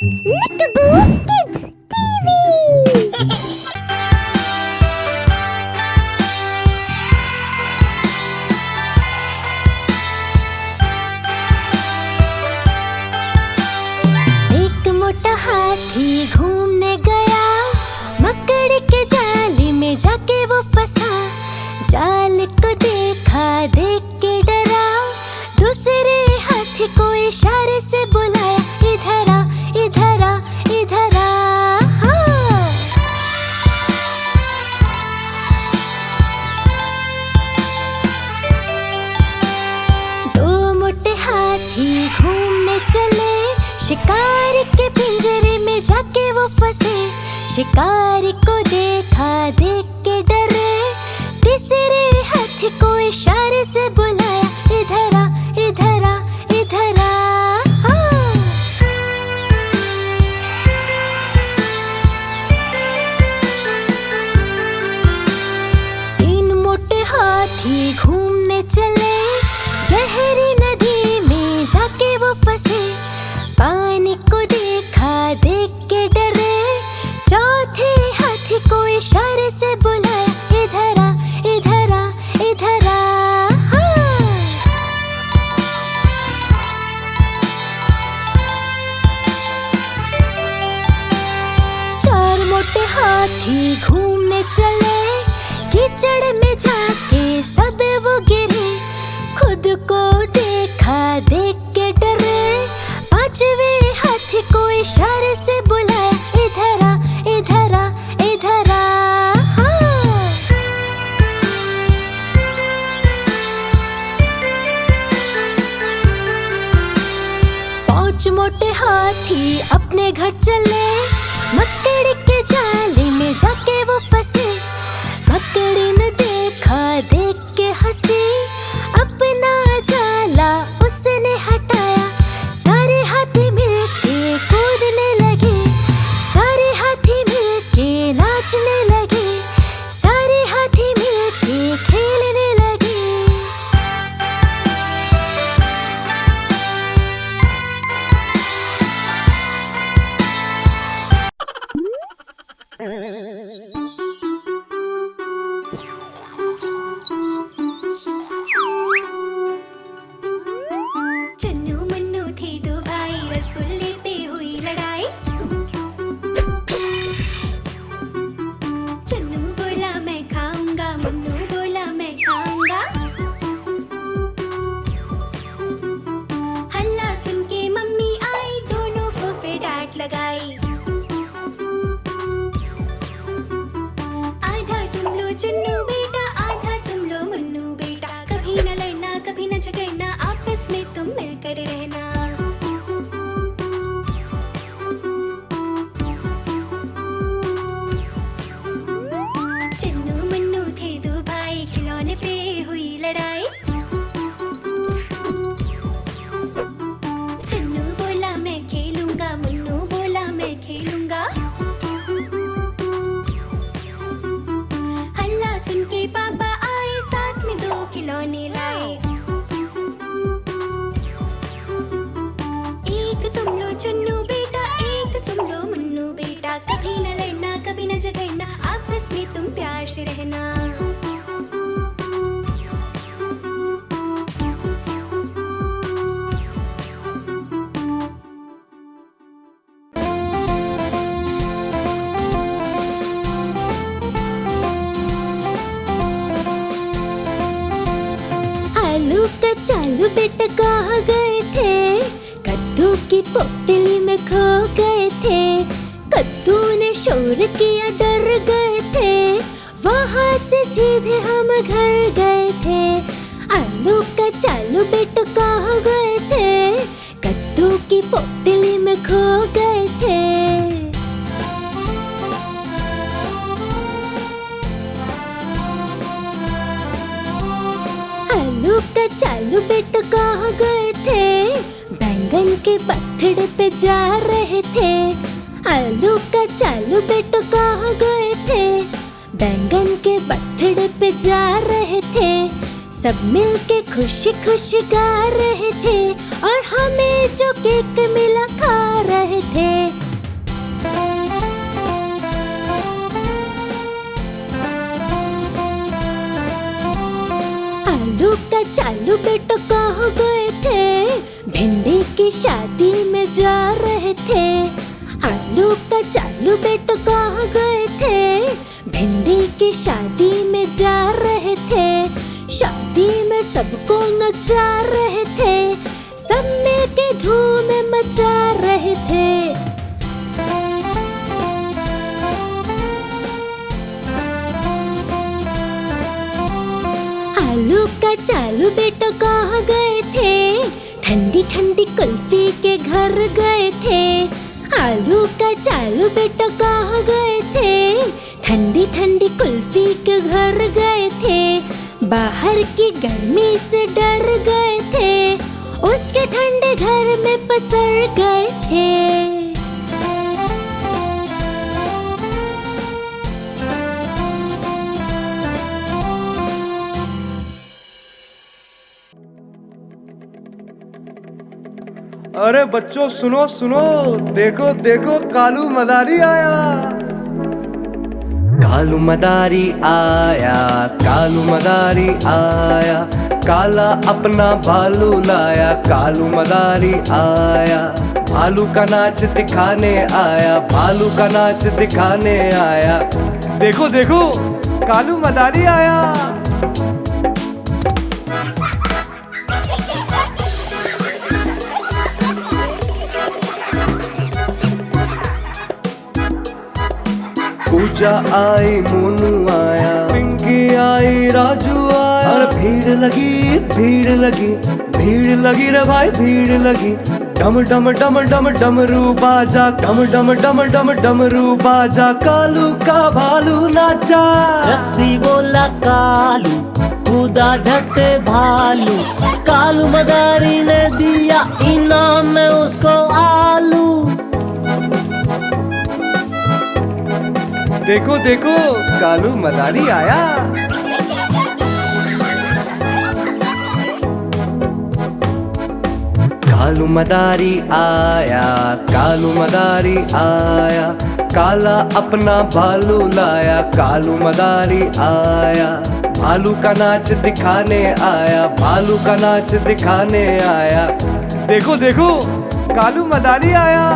Nickaboo Kids TV! एक मोटा हाथी घूमने गया, मकड़ी के जाली में जाके वो फंसा। जाल को देखा, देख के डरा, दूसरे हाथी को इशारे से बुलाया, इधर आ, इधर आ, इधर आ। हाँ। दो मोटे हाथी घूमने चले, शिकार के पिंजरे में जाके वो फंसे। शिकारी को देखा, देख के डरे, तीसरे हाथी को इशारे से बुलाया, इधर आ, इधर आ, इधर आ। हाँ। तीन मोटे हाथी घूमने चले, गहरी नदी में जाके वो फंसे। पानी को देखा, देख के डरे, चौथे हाथी को इशारे से बुलाया, इधर आ, इधर आ, इधर आ। हाँ। चार मोटे हाथी घूमने चले, कीचड़ में जाके सब वो गिरे। खुद को देखा, देख के डरे, पांचवें हाथी को इशारे से बुलाया, इधर आ, इधर आ, इधर आ। हाँ। पांच मोटे हाथी अपने घर चले, मकड़ी के जाली में जाके वो फंसे। मकड़ी ने देखा, देख के हंसी, अपना जाला उसने हटाया। सारे हाथी मिलके कूदने लगे, सारे हाथी मिलके नाचने लगे, सारे हाथी मिलके खेलने लगे। चन्नू मन्नू थे दो भाई, रसगुल्ले पे हुई लड़ाई। चन्नू बोला मैं खाऊंगा, मन्नू बोला मैं खाऊंगा। हल्ला सुन के मम्मी आई, दोनों को फिर डांट लगाई। आधा तुम लो चन्नू बेटा, आधा तुम लो मन्नू बेटा। कभी न लड़ना, कभी न झगड़ना, आपस में तुम मिलकर रहना। चन्नू मन्नू थे दो भाई, खिलौने पे हुई लड़ाई। चन्नू बोला मैं खेलूंगा, मन्नू बोला मैं खेलूंगा। हल्ला सुन के पापा आए, साथ में दो खिलौने लाए। एक तुम लो चन्नू बेटा, एक तुम लो मन्नू बेटा। कभी न लड़ना, कभी न झगड़ना, आपस में तुम प्यार से रहना। आलू का चालू बेटा कहाँ गए थे? कद्दू की पोटली में खो गए थे। कद्दू ने शोर किया, डर गए थे, वहाँ से सीधे हम घर गए थे। आलू का चालू बेटा कहाँ गए थे? कद्दू की पोटली में खो गए थे। आलू का चालू बेटा कहाँ गए थे? बैंगन के पत्थर पे जा रहे थे। आलू का चालू बेटा कहाँ गए थे? बैंगन के पत्थर पे जा रहे थे। सब मिलके खुशी खुशी गा रहे थे और हमें जो केक मिला खा रहे थे। चालू बेटा कहाँ गए थे? भिंडी की शादी में जा रहे थे। आलू का चालू बेटा कहाँ गए थे? भिंडी की शादी में जा रहे थे। शादी में सबको नचा रहे थे, सब मिलके धूम मचा रहे थे। आलू का चालू बेटा कहाँ गए थे? ठंडी ठंडी कुल्फी के घर गए थे। आलू का चालू बेटा कहाँ गए थे? ठंडी ठंडी कुल्फी के घर गए थे। बाहर की गर्मी से डर गए थे, उसके ठंडे घर में पसर गए थे। अरे बच्चों सुनो सुनो, देखो देखो कालू मदारी आया। कालू मदारी आया, कालू मदारी आया, काला अपना भालू लाया। कालू मदारी आया, भालू का नाच दिखाने आया, भालू का नाच दिखाने आया। देखो देखो कालू मदारी आया। पूजा आई, मोनू आया, पिंकी आई, राजू आया। और भीड़ लगी, भीड़ लगी, भीड़ लगी रे भाई, भीड़ लगी। डम डम डम डम डमरू बाजा, डम डम डम डम डमरू बाजा। कालू का भालू नाचा, रस्सी बोला कालू, कूदा झट से भालू। कालू मदारी ने दिया इनाम में उसको आलू। देखो देखो कालू मदारी आया। कालू मदारी आया, कालू मदारी आया, काला अपना भालू लाया। कालू मदारी आया, भालू का नाच दिखाने आया, भालू का नाच दिखाने आया। देखो देखो कालू मदारी आया।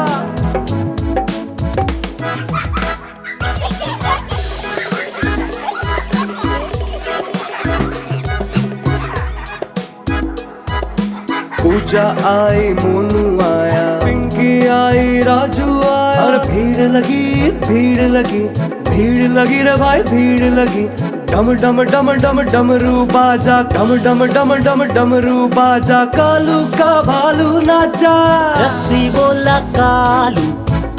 पूजा आई, मोनू आया, पिंकी आई, राजू आया। और भीड़ लगी, भीड़ लगी, भीड़ लगी रे भाई, भीड़ लगी। डम डम डम डम डमरू बाजा, डम डम डम डम डमरू बाजा। कालू का भालू नाचा, रस्सी बोला कालू,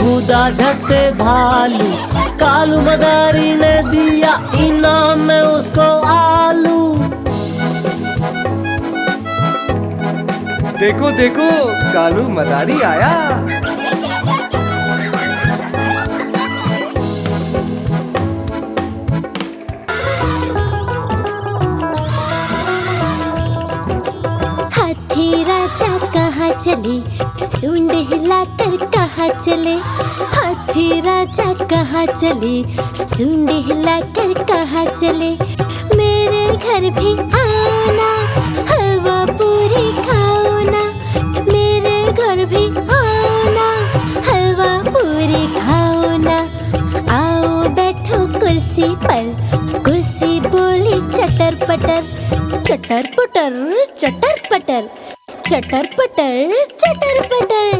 कूदा झट से भालू। कालू मदारी ने दिया इनाम में उसको आलू। देखो देखो कालू मदारी आया। हाथी राजा कहाँ चले? सूंड हिलाकर कहाँ चले? हाथी राजा कहाँ चले? सूंड हिलाकर कहाँ चले? मेरे घर भी आओ ना, हलवा पूरी खाओ ना। मेरे घर भी आओ ना, हलवा पूरी खाओ ना। आओ बैठो कुर्सी पर, कुर्सी बोली चटर पटर, चटर पटर चटर पटर, चटर पटर चटर पटर।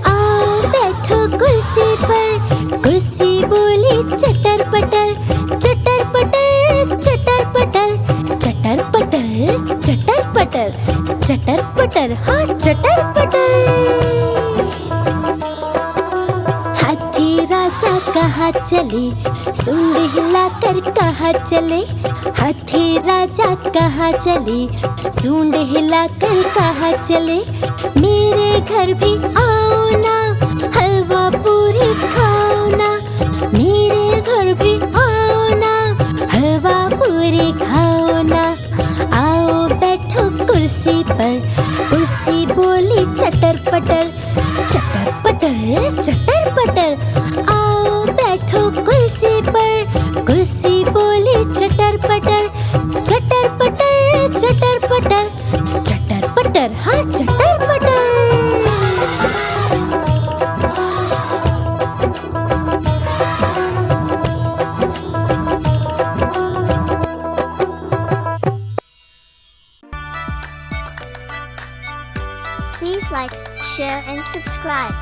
आओ बैठो कुर्सी पर, कुर्सी बोली चटर पटर, चटर पटर चटर पटर, चटर पटर चटर पटर, चटर पटर हाँ चटर पटर। हाथी राजा कहाँ चले? सूंड हिलाकर कहाँ चले? हाथी राजा कहाँ चले? सूंड हिलाकर कहाँ चले? मेरे घर भी आओ ना, हलवा पूरी खाओ ना। मेरे घर भी आओ ना, हलवा पूरी खाओ ना। आओ बैठो कुर्सी पर, कुर्सी बोली चटर पटर, चटर पटर चटर पटर। आओ बैठो कुर्सी पर, कुर्सी बोली चटर पटर, चटर पटर चटर पटर। Please like, share and subscribe.